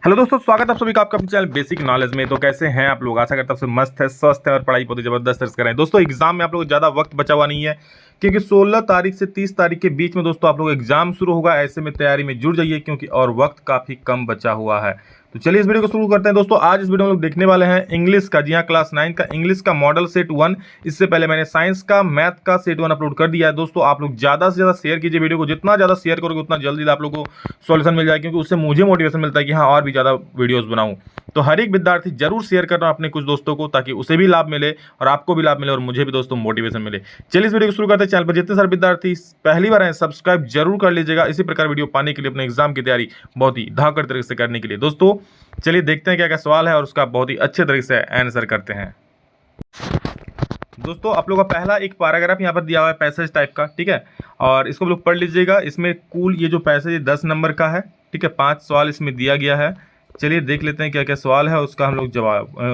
Hello दोस्तों, स्वागत है आप सभी का आपका अपने चैनल बेसिक नॉलेज में। तो कैसे हैं आप लोग? आशा करता हूं सब मस्त है, स्वस्थ है और पढ़ाई बहुत जबरदस्त कर रहे हैं। दोस्तों एग्जाम में आप लोग ज़्यादा वक्त बचा हुआ नहीं है, क्योंकि 16 तारीख से 30 तारीख के बीच में दोस्तों आप लोग एग्जाम शुरू होगा। ऐसे में तैयारी में जुड़ जाइए, क्योंकि और वक्त काफ़ी कम बचा हुआ है। तो चलिए इस वीडियो को शुरू करते हैं। दोस्तों आज इस वीडियो में लोग देखने वाले हैं इंग्लिश का, जी हाँ, क्लास 9 का इंग्लिश का मॉडल सेट 1। इससे पहले मैंने साइंस का, मैथ का सेट 1 अपलोड कर दिया है। दोस्तों आप लोग ज़्यादा से ज़्यादा शेयर कीजिए वीडियो को, जितना ज़्यादा शेयर करोगे उतना जल्दी आप लोग को सॉल्यूशन मिल जाए, क्योंकि उससे मुझे मोटिवेशन मिलता है कि हाँ और भी ज़्यादा वीडियोस बनाऊं। तो हर एक विद्यार्थी जरूर शेयर करना अपने कुछ दोस्तों को, ताकि उसे भी लाभ मिले और आपको भी लाभ मिले और मुझे भी दोस्तों मोटिवेशन मिले। चलिए इस वीडियो को शुरू करते हैं। चैनल पर जितने सारे विद्यार्थी पहली बार हैं सब्सक्राइब जरूर कर लीजिएगा, इसी प्रकार वीडियो पाने के लिए, अपने एग्जाम की तैयारी बहुत ही धाकड़ तरीके से करने के लिए। दोस्तों चलिए देखते हैं क्या क्या सवाल है और उसका बहुत ही अच्छे तरीके से आंसर करते हैं। दोस्तों आप लोगों का पहला एक पैराग्राफ यहाँ पर दिया हुआ है पैसेज टाइप का, ठीक है, और इसको लोग पढ़ लीजिएगा। इसमें कुल ये जो पैसेज 10 नंबर का है, ठीक है, 5 सवाल इसमें दिया गया है। चलिए देख लेते हैं क्या क्या सवाल है, उसका हम लोग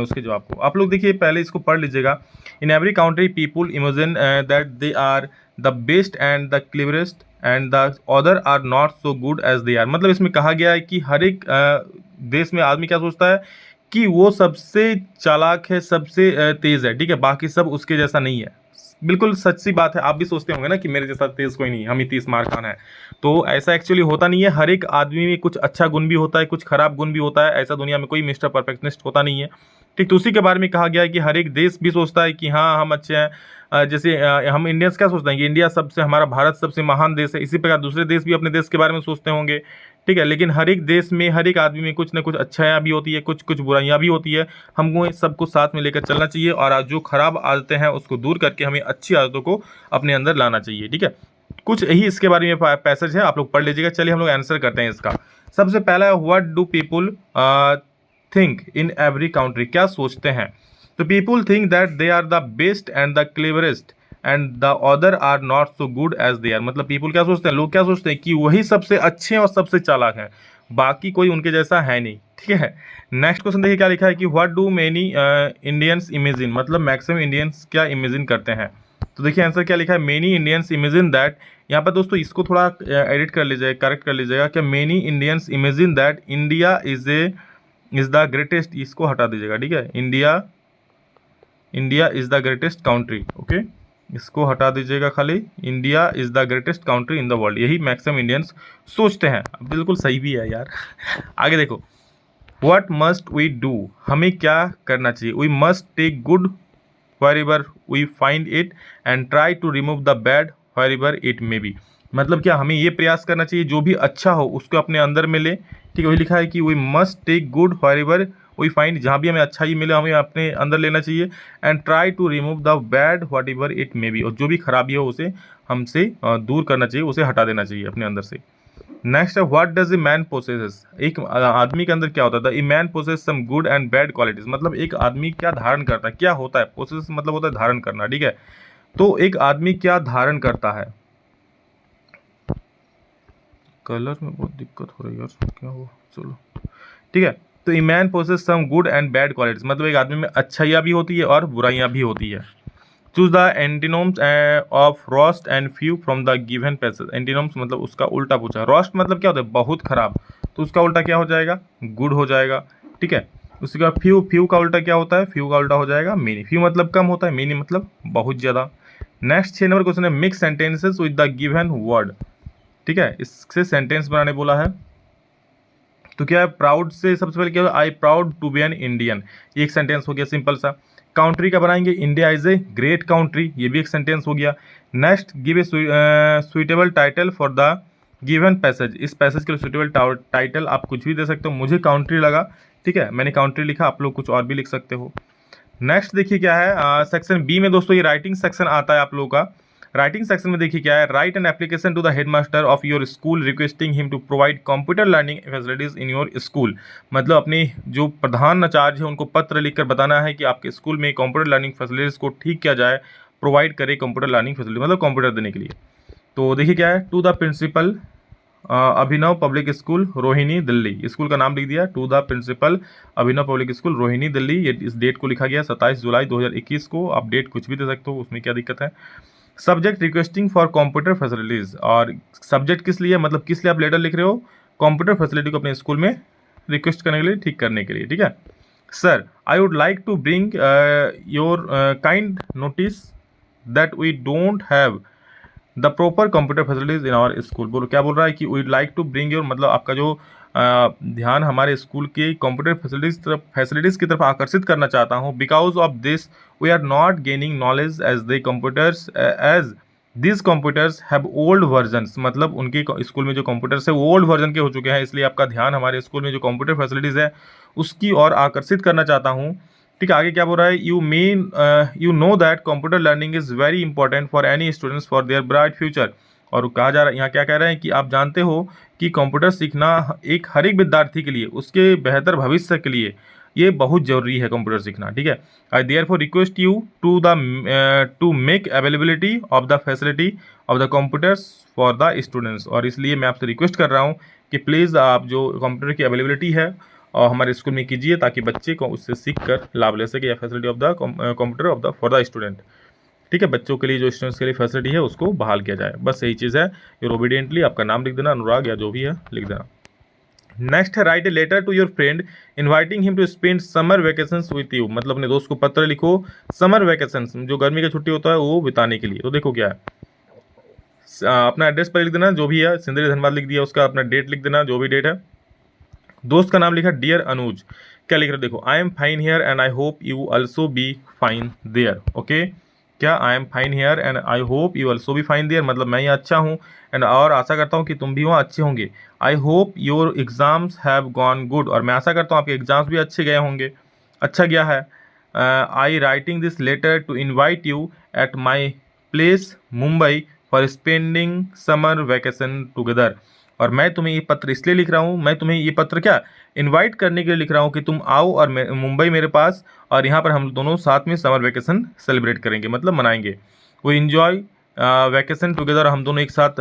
उसके जवाब को आप लोग देखिए, पहले इसको पढ़ लीजिएगा। In every country people imagine that they are the best and the cleverest and the other are not so good as they are. मतलब इसमें कहा गया है कि हर एक देश में आदमी क्या सोचता है कि वो सबसे चालाक है, सबसे तेज है, ठीक है, बाकी सब उसके जैसा नहीं है। बिल्कुल सच्ची बात है, आप भी सोचते होंगे ना कि मेरे जैसा तेज कोई नहीं, हम ही 30 मार खान है। तो ऐसा एक्चुअली होता नहीं है। हर एक आदमी में कुछ अच्छा गुण भी होता है, कुछ खराब गुण भी होता है। ऐसा दुनिया में कोई मिस्टर परफेक्शनिस्ट होता नहीं है, ठीक। तो उसी के बारे में कहा गया है कि हर एक देश भी सोचता है कि हाँ हम अच्छे हैं। जैसे हम इंडियंस क्या सोचते हैं कि इंडिया सबसे, हमारा भारत सबसे महान देश है। इसी प्रकार दूसरे देश भी अपने देश के बारे में सोचते होंगे, ठीक है। लेकिन हर एक देश में, हर एक आदमी में कुछ ना कुछ अच्छाइयाँ भी होती है, कुछ कुछ बुराइयाँ भी होती है। हमको सबको साथ में लेकर चलना चाहिए, और जो खराब आदतें हैं उसको दूर करके हमें अच्छी आदतों को अपने अंदर लाना चाहिए, ठीक है। कुछ यही इसके बारे में पैसेज है, आप लोग पढ़ लीजिएगा। चलिए हम लोग आंसर करते हैं इसका। सबसे पहला है what do people think in every country. क्या सोचते हैं? तो people think that they are the best and the cleverest and the other are not so good as they are. मतलब पीपुल क्या सोचते हैं, लोग क्या सोचते हैं कि वही सबसे अच्छे और सबसे चालाक हैं, बाकी कोई उनके जैसा है नहीं, ठीक है। नेक्स्ट क्वेश्चन देखिए क्या लिखा है कि what do many Indians imagine. मतलब मैक्सिमम इंडियंस क्या इमेजिन करते हैं। तो देखिए आंसर क्या लिखा है, मेनी इंडियंस इमेजिन दैट। यहाँ पर दोस्तों इसको थोड़ा एडिट कर लीजिएगा, करेक्ट कर लीजिएगा। क्या many Indians imagine that India is the greatest. इसको हटा दीजिएगा, ठीक है। India is the greatest country, okay, इसको हटा दीजिएगा खाली। India is the greatest country in the world, यही मैक्सिमम इंडियंस सोचते हैं। बिल्कुल सही भी है यार। आगे देखो, व्हाट मस्ट वी डू। हमें क्या करना चाहिए। We must take good wherever we find it and try to remove the bad wherever it may be। मतलब क्या, हमें ये प्रयास करना चाहिए जो भी अच्छा हो उसको अपने अंदर में ले, ठीक है। वही लिखा है कि we must take good wherever we find, जहाँ भी हमें अच्छाई मिले हमें अपने अंदर लेना चाहिए। and try to remove the bad whatever it may be, और जो भी खराबी हो उसे हमसे दूर करना चाहिए, उसे हटा देना चाहिए अपने अंदर से। नेक्स्ट है what does a man possesses. एक आदमी के अंदर क्या होता है। A man possess some good and bad qualities. मतलब एक आदमी क्या धारण करता है, क्या होता है। पोसेस मतलब होता है धारण करना, ठीक है। तो एक आदमी क्या धारण करता है। कलर में बहुत दिक्कत हो रही है यार, क्या हुआ, चलो ठीक है। तो a man possess some good and bad qualities. मतलब एक आदमी में अच्छाइयाँ भी होती है और बुराइयाँ भी होती है। Choose the antonyms of roast and few from the given passage. Antonyms मतलब उसका उल्टा पूछा। रोस्ट मतलब क्या होता है, बहुत खराब, तो उसका उल्टा क्या हो जाएगा, गुड हो जाएगा, ठीक है। उसके बाद फ्यू, फ्यू का उल्टा क्या होता है, फ्यू का उल्टा हो जाएगा मेनी। फ्यू मतलब कम होता है, मेनी मतलब बहुत ज़्यादा। नेक्स्ट 6 नंबर क्वेश्चन है mix sentences with the given word, ठीक है। इससे सेंटेंस बनाने बोला है। तो क्या है, प्राउड से सबसे पहले क्या होगा, I proud to be an Indian, ये एक सेंटेंस हो गया सिंपल सा। काउंट्री का बनाएंगे, India is a great country, ये भी एक सेंटेंस हो गया। Next give a suitable title for the given passage. इस पैसेज के लिए सुइटेबल टाइटल आप कुछ भी दे सकते हो, मुझे काउंट्री लगा, ठीक है, मैंने काउंट्री लिखा, आप लोग कुछ और भी लिख सकते हो। नेक्स्ट देखिए क्या है, सेक्शन बी में दोस्तों ये राइटिंग सेक्शन आता है आप लोगों का। राइटिंग सेक्शन में देखिए क्या है, write an application to the headmaster of your school requesting him to provide computer learning facilities in your school. मतलब अपने जो प्रधानाचार्य है उनको पत्र लिखकर बताना है कि आपके स्कूल में कंप्यूटर लर्निंग फैसिलिटीज को ठीक किया जाए, प्रोवाइड करे कंप्यूटर लर्निंग फैसिलिटी, मतलब कंप्यूटर देने के लिए। तो देखिए क्या है, to the principal Abhinav public school Rohini Delhi, school का नाम लिख दिया, to the principal Abhinav public school Rohini Delhi. ये इस डेट को लिखा गया 27 जुलाई 2021 को। आप डेट कुछ भी दे सकते हो, उसमें क्या दिक्कत है। Subject requesting for computer facilities, और सब्जेक्ट किस लिए, मतलब किस लिए आप लेटर लिख रहे हो, कंप्यूटर फैसिलिटी को अपने स्कूल में रिक्वेस्ट करने के लिए, ठीक करने के लिए, ठीक है। Sir I would like to bring your kind notice that we don't have the proper computer facilities in our school. बोलो क्या बोल रहा है कि we like to bring your, मतलब आपका जो ध्यान हमारे स्कूल के कंप्यूटर फैसिलिटीज़ की तरफ आकर्षित करना चाहता हूँ। Because of this we are not gaining knowledge as the computers as this computers have old versions, मतलब उनके स्कूल में जो कंप्यूटर्स है वो ओल्ड वर्जन के हो चुके हैं, इसलिए आपका ध्यान हमारे स्कूल में जो कंप्यूटर फैसिलिटीज़ है उसकी ओर आकर्षित करना चाहता हूँ। ठीक है, आगे क्या बोल रहा है, you know that computer learning is very important for any students for their bright future. और कहा जा रहा है, यहाँ क्या कह रहे हैं कि आप जानते हो कि कंप्यूटर सीखना हर एक विद्यार्थी के लिए, उसके बेहतर भविष्य के लिए ये बहुत ज़रूरी है कंप्यूटर सीखना। ठीक है, I therefore request you to make availability of the facility of the computers for the students. और इसलिए मैं आपसे रिक्वेस्ट कर रहा हूँ कि प्लीज़ आप जो कंप्यूटर की अवेलेबिलिटी है और हमारे स्कूल में कीजिए, ताकि बच्चे को उससे सीख कर लाभ ले सके, या facility of the computer of the for the student. ठीक है, बच्चों के लिए जो स्टूडेंट्स के लिए फैसिलिटी है उसको बहाल किया जाए, बस यही चीज़ है। योर ओबीडियंटली, आपका नाम लिख देना, अनुराग या जो भी है लिख देना। नेक्स्ट है, write a letter to your friend inviting him to spend summer vacations with you. मतलब अपने दोस्त को पत्र लिखो समर वैकेशंस, जो गर्मी का छुट्टी होता है वो बिताने के लिए। तो देखो क्या है, अपना एड्रेस पर लिख देना जो भी है, सिंदरी धनबाद लिख दिया, उसका अपना डेट लिख देना जो भी डेट है। दोस्त का नाम लिखा डियर अनुज, क्या लिख रहे हो देखो, I am fine here and I hope you also be fine there. Okay, क्या I am fine here and I hope you also be fine there, मतलब मैं यहाँ अच्छा हूँ एंड और आशा करता हूँ कि तुम भी वहाँ अच्छे होंगे। I hope your exams have gone good, और मैं आशा करता हूँ आपके एग्जाम्स भी अच्छे गए होंगे, अच्छा गया है। I writing this letter to invite you at my place Mumbai for spending summer vacation together. और मैं तुम्हें ये पत्र इसलिए लिख रहा हूँ, मैं तुम्हें ये पत्र क्या इनवाइट करने के लिए लिख रहा हूँ कि तुम आओ और मुंबई मेरे पास, और यहाँ पर हम दोनों साथ में समर वैकेशन सेलिब्रेट करेंगे, मतलब मनाएंगे। वो इन्जॉय वैकेशन टुगेदर, हम दोनों एक साथ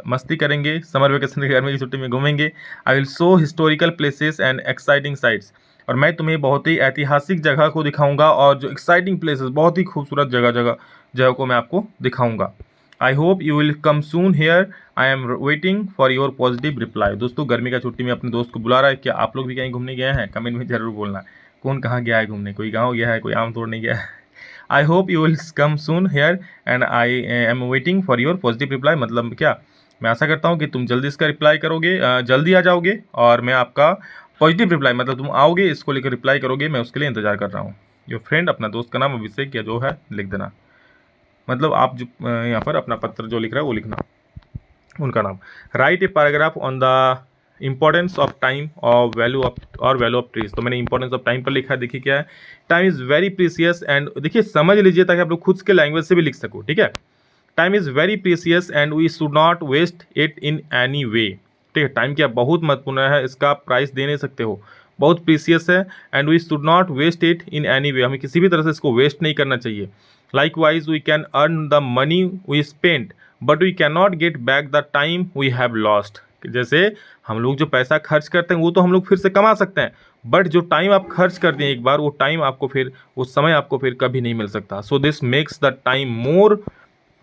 मस्ती करेंगे, समर वैकेशन की गर्मी की छुट्टी में घूमेंगे। I will show historical places and exciting sites, और मैं तुम्हें बहुत ही ऐतिहासिक जगह को दिखाऊंगा, और जो एक्साइटिंग प्लेसेस, बहुत ही खूबसूरत जगह को मैं आपको दिखाऊंगा। I hope you will come soon here, I am waiting for your positive reply. दोस्तों गर्मी का छुट्टी में अपने दोस्त को बुला रहा है, क्या आप लोग भी कहीं घूमने गए हैं? कमेंट में जरूर बोलना, कौन कहाँ गया है घूमने, कोई गाँव गया है, कोई आम तोड़ने गया है। I hope you will come soon here and I am waiting for your positive reply, मतलब क्या, मैं आशा करता हूँ कि तुम जल्दी इसका रिप्लाई करोगे, जल्दी आ जाओगे, और मैं आपका पॉजिटिव रिप्लाई, मतलब तुम आओगे इसको लेकर रिप्लाई करोगे, मैं उसके लिए इंतजार कर रहा हूँ। योर फ्रेंड, अपना दोस्त का नाम अभिषेक या जो है लिख देना, मतलब आप जो यहाँ पर अपना पत्र जो लिख रहा है वो लिखना, उनका नाम। Right a paragraph on the importance of time और वैल्यू ऑफ ट्रीज। तो मैंने इंपॉर्टेंस ऑफ टाइम पर लिखा है, देखिए क्या है, time is very precious and, देखिए समझ लीजिए ताकि आप लोग खुद के लैंग्वेज से भी लिख सको। ठीक है, time is very precious and we should not waste it in any way. ठीक है, टाइम क्या बहुत महत्वपूर्ण है, इसका आप प्राइस दे नहीं सकते हो, बहुत प्रीसियस है, and we should not waste it in any way, हमें किसी भी तरह से इसको वेस्ट नहीं करना चाहिए। Likewise, we can earn the money we spent, but we cannot get back the time we have lost. जैसे हम लोग जो पैसा खर्च करते हैं वो तो हम लोग फिर से कमा सकते हैं, बट जो टाइम आप खर्च करते हैं एक बार, वो टाइम आपको फिर, वो समय आपको फिर कभी नहीं मिल सकता। So this makes the time more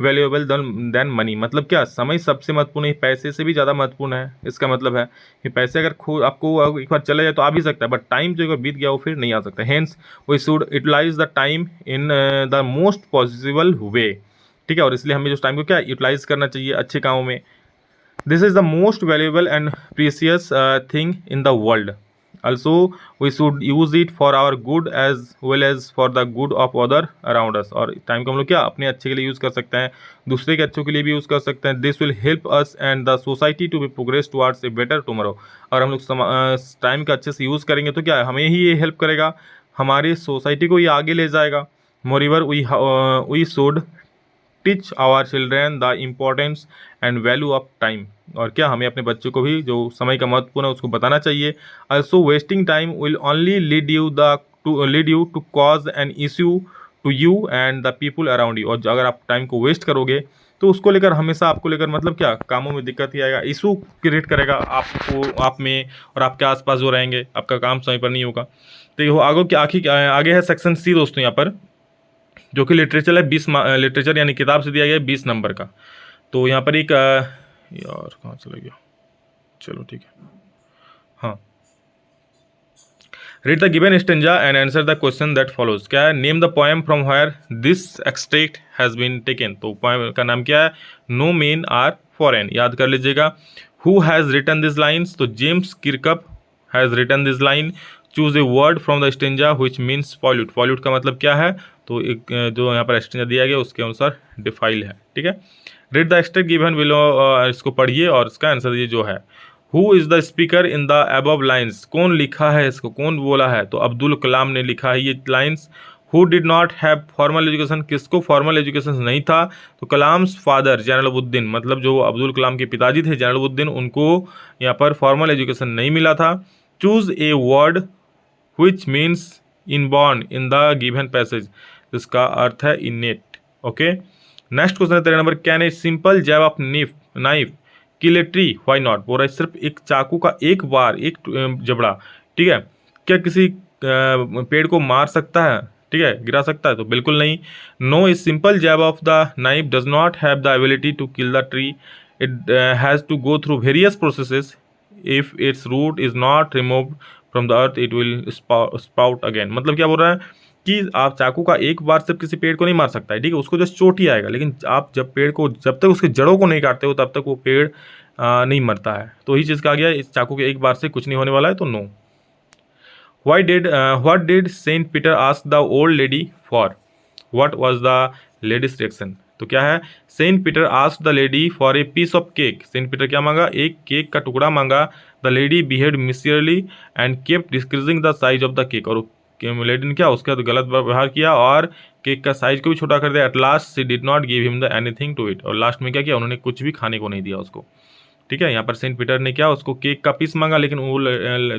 valuable then money, मतलब क्या, समय सबसे महत्वपूर्ण है, पैसे से भी ज़्यादा महत्वपूर्ण है। इसका मतलब है कि पैसे अगर आपको एक बार चले जाए तो आ भी सकता है, बट टाइम जो अगर बीत गया वो फिर नहीं आ सकता। Hence we should utilise the time in the most possible way. ठीक है, और इसलिए हमें जो टाइम को क्या यूटिलाइज करना चाहिए अच्छे कामों में। This is the most valuable and precious thing in the world. Also, we should use it for our good as well as for the good of other around us। और time को हम लोग क्या अपने अच्छे के लिए यूज़ कर सकते हैं, दूसरे के अच्छों के लिए भी यूज़ कर सकते हैं। This will help us and the society to be progress towards a better tomorrow. और हम लोग टाइम का अच्छे से यूज़ करेंगे तो क्या है, हमें ही ये हेल्प करेगा, हमारी सोसाइटी को ये आगे ले जाएगा। Moreover we should teach our children the importance and value of time. और क्या, हमें अपने बच्चों को भी जो समय का महत्वपूर्ण है उसको बताना चाहिए। Also wasting time will only lead you to cause an issue to you and the people around you. और अगर आप टाइम को वेस्ट करोगे तो उसको लेकर हमेशा आपको लेकर, मतलब क्या, कामों में दिक्कत ही आएगा, इशू क्रिएट करेगा आपको, आप में और आपके आसपास जो रहेंगे, आपका काम समय पर नहीं होगा। तो ये आगे है सेक्शन सी दोस्तों, यहाँ पर जो कि लिटरेचर है, 20 लिटरेचर यानी किताब से दिया गया है 20 नंबर का। तो यहाँ पर एक यार कहाँ चला गया, चलो ठीक है, हाँ read the given stanza and answer the question that follows. क्या है? Name the poem from where this extract has been taken. तो पोएम का नाम क्या है? No men are foreign. याद कर लीजिएगा। Who has written this lines? तो James Kirkup has written this line. Choose a word from the stanza which means pollute. Pollute का मतलब क्या है? तो एक जो यहाँ पर स्टेंजा दिया गया उसके अनुसार डिफाइल है। ठीक है। Read the extract given below, इसको पढ़िए और इसका आंसर ये जो है। Who is the speaker in the above lines? कौन लिखा है इसको, कौन बोला है? तो अब्दुल कलाम ने लिखा है ये lines. Who did not have formal education? किसको फॉर्मल एजुकेशन नहीं था? तो कलाम्स फादर जैनुलब्दीन, मतलब जो अब्दुल कलाम के पिताजी थे जैनुलब्दीन, उनको यहाँ पर फॉर्मल एजुकेशन नहीं मिला था। Choose a word which means inborn in the given passage। इसका अर्थ है innate। ओके, नेक्स्ट क्वेश्चन है 13 number. Can a simple jab of knife kill a tree? Why not? बोल रहा है सिर्फ एक चाकू का एक बार, एक जबड़ा, ठीक है, क्या किसी पेड़ को मार सकता है? ठीक है, गिरा सकता है? तो बिल्कुल नहीं। No, a simple jab of the knife does not have the ability to kill the tree. It has to go through various processes. If its root is not removed from the earth it will sprout again. मतलब क्या बोल रहा है कि आप चाकू का एक बार सिर्फ किसी पेड़ को नहीं मार सकता है, ठीक है, उसको जस्ट चोट ही आएगा, लेकिन आप जब पेड़ को, जब तक उसके जड़ों को नहीं काटते हो तब तक वो पेड़ नहीं मरता है। तो यही चीज़ कहा गया, इस चाकू के एक बार से कुछ नहीं होने वाला है, तो no. What did Saint Peter ask the old lady for? What was the lady's reaction? तो क्या है? Saint Peter asked the lady for a piece of cake. Saint Peter क्या मांगा? एक केक का टुकड़ा मांगा। The lady behaved miserly and kept decreasing the size of the cake. और लेडी ने क्या उसका तो गलत व्यवहार किया और केक का साइज को भी छोटा कर दिया। At last she did not give him the anything to it. और लास्ट में क्या किया? उन्होंने कुछ भी खाने को नहीं दिया उसको। ठीक है, यहाँ पर सेंट पीटर ने क्या उसको केक का पीस मांगा, लेकिन वो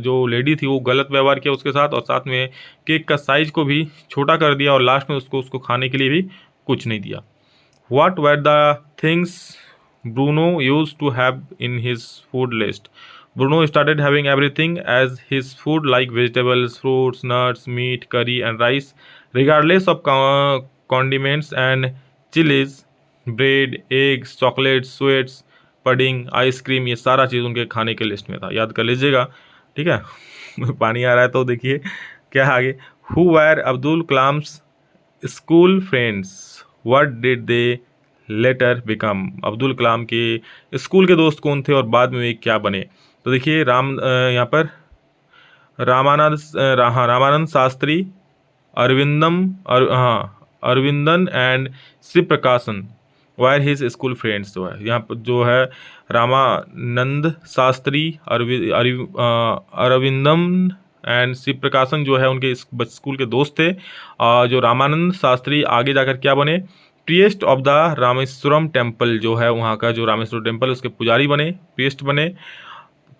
जो लेडी थी वो गलत व्यवहार किया उसके साथ, और साथ में केक का साइज को भी छोटा कर दिया, और लास्ट में उसको खाने के लिए भी कुछ नहीं दिया। What were the things Bruno used to have in his food list? Bruno started having everything as his food, like vegetables, fruits, nuts, meat, curry, and rice, regardless of condiments and chilies, bread, eggs, chocolates, sweets, pudding, ice cream। ये सारा चीज़ उनके खाने के list में था, याद कर लीजिएगा। ठीक है। पानी आ रहा है तो देखिए क्या आगे। Who were Abdul Kalam's school friends? What did they later become? Abdul Kalam के स्कूल के दोस्त कौन थे और बाद में वे क्या बने? तो देखिए यहाँ पर रामानंद शास्त्री, अरविंदन एंड शिव प्रकाशन वायर हिज स्कूल फ्रेंड्स। जो है यहाँ पर जो है रामानंद शास्त्री, अरविंदम एंड शिव प्रकाशन जो है उनके स्कूल के दोस्त थे। जो रामानंद शास्त्री आगे जाकर क्या बने? Priest of the Rameswaram temple, जो है वहाँ का जो रामेश्वरम टेम्पल उसके पुजारी बने, प्रीस्ट बने।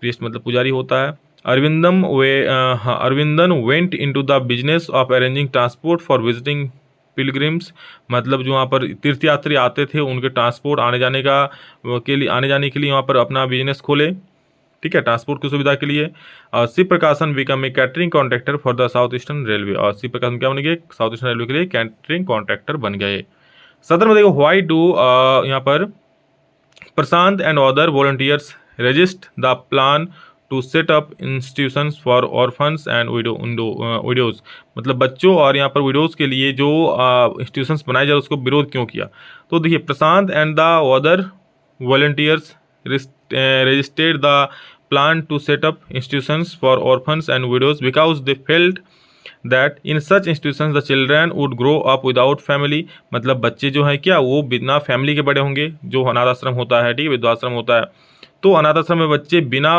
प्रीस्ट मतलब पुजारी होता है। Aravindan went into the business of arranging transport for visiting pilgrims, मतलब जो वहाँ पर तीर्थयात्री आते थे उनके ट्रांसपोर्ट आने जाने के लिए वहाँ पर अपना बिजनेस खोले। ठीक है, ट्रांसपोर्ट की सुविधा के लिए। शिव प्रकाशन become a catering contractor for the south eastern railway. और शिव प्रकाशन क्या बन गए? साउथ ईस्टर्न रेलवे के लिए कैटरिंग कॉन्ट्रैक्टर बन गए। सदर में देखो व्हाई डू यहाँ पर Prashant and other volunteers resist the plan to set up institutions for orphans and widows, मतलब बच्चों और यहाँ पर विडोज के लिए जो इंस्टीट्यूशंस बनाए जाए उसको विरोध क्यों किया? तो देखिए Prashant and the other volunteers registered the plan to set up institutions for orphans and widows because they felt that in such institutions the children would grow up without family। मतलब बच्चे जो हैं क्या वो बिना फैमिली के बड़े होंगे, जो अनाथ आश्रम होता है, ठीक है, वृद्धाश्रम होता है, तो अनाथ आश्रम में बच्चे बिना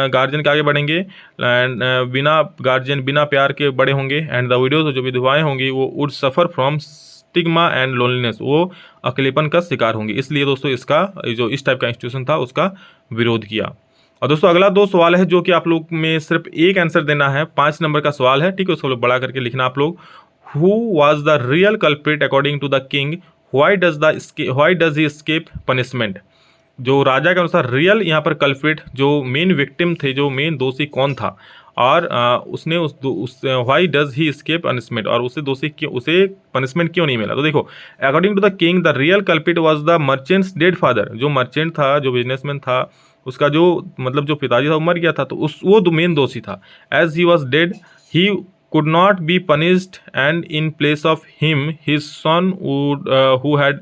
गार्जियन के आगे बढ़ेंगे एंड बिना गार्जियन बिना प्यार के बड़े होंगे। एंड द विडोज, जो विधवाएं होंगी, वो would suffer from stigma and loneliness, वो अकेलेपन का शिकार होंगे। इसलिए दोस्तों इसका जो इस टाइप का इंस्टीट्यूशन था उसका विरोध किया। और दोस्तों अगला 2 सवाल है जो कि आप लोग में सिर्फ एक आंसर देना है, 5 नंबर का सवाल है, ठीक है, उसको बड़ा करके लिखना आप लोग। Who was the real culprit according to the king? Why does he escape punishment? जो राजा के अनुसार रियल यहाँ पर कल्प्रिट, जो मेन विक्टिम थे, जो मेन दोषी कौन था, और उसने why does he escape punishment, और उसे पनिशमेंट क्यों नहीं मिला? तो देखो according to the king the real culprit was the merchant's dead father. जो मर्चेंट था, जो बिजनेसमैन था, उसका जो मतलब जो पिताजी था वो मर गया था, तो वो मेन दोषी था। As he was dead he could not be punished, and in place of him his son would who had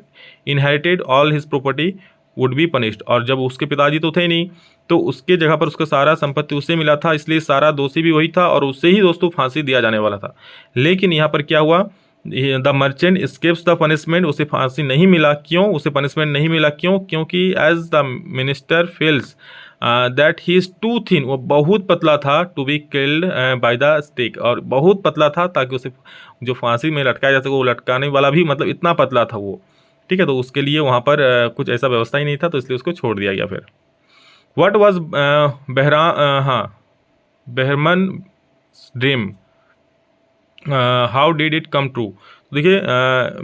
inherited all his property would be punished। और जब उसके पिताजी तो थे नहीं, तो उसके जगह पर उसका सारा संपत्ति उसे मिला था, इसलिए सारा दोषी भी वही था और उससे ही दोस्तों फांसी दिया जाने वाला था। लेकिन यहाँ पर क्या हुआ, the merchant escapes the punishment, उसे फांसी नहीं मिला। क्यों उसे पनिशमेंट नहीं मिला? क्योंकि as the minister feels that he is too thin, वो बहुत पतला था, to be killed by the stake, और बहुत पतला था ताकि उसे जो फांसी में लटकाया जा सके, वो लटकाने वाला भी मतलब इतना पतला था वो, ठीक है। तो उसके लिए वहाँ पर कुछ ऐसा व्यवस्था ही नहीं था, तो इसलिए उसको छोड़ दिया गया। फिर what was Behrman dream, how did it come true? देखिए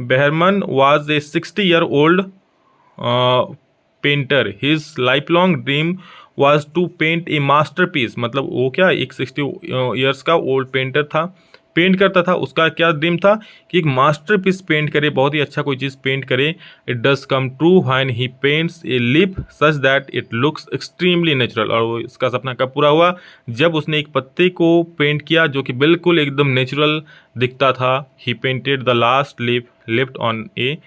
Behrman was a 60-year-old painter, his life long dream was to paint a masterpiece. मतलब वो क्या, एक 60 ईयर्स का ओल्ड पेंटर था, पेंट करता था। उसका क्या ड्रीम था कि एक मास्टरपीस पेंट करे, बहुत ही अच्छा कोई चीज़ पेंट करे। It does come true when he paints a leaf such that it looks extremely natural. और वो इसका सपना कब पूरा हुआ? जब उसने एक पत्ते को पेंट किया जो कि बिल्कुल एकदम नेचुरल दिखता था। He painted the last leaf left on a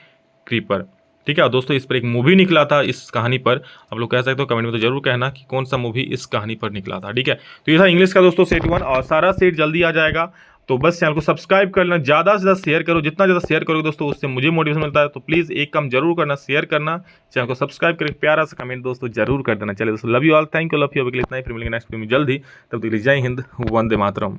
creeper, ठीक है। और दोस्तों इस पर एक मूवी निकला था इस कहानी पर, आप लोग कह सकते हो कमेंट में तो जरूर कहना कि कौन सा मूवी इस कहानी पर निकला था, ठीक है। तो ये था इंग्लिश का दोस्तों सेट 1, और सारा सेट जल्दी आ जाएगा। तो बस चैनल को सब्सक्राइब कर लेना, ज़्यादा से ज़्यादा शेयर करो, जितना ज़्यादा शेयर करोगे दोस्तों उससे मुझे मोटिवेशन मिलता है। तो प्लीज़ एक काम जरूर करना, शेयर करना, चैनल को सब्सक्राइब करके प्यारा सा कमेंट दोस्तों जरूर कर देना। चलिए दोस्तों, love you all, thank you, love you. अगले इतना ही, फिर मिलेंगे नेक्स्ट वीडियो में जल्दी। तब तक जय हिंद, वंदे मातरम।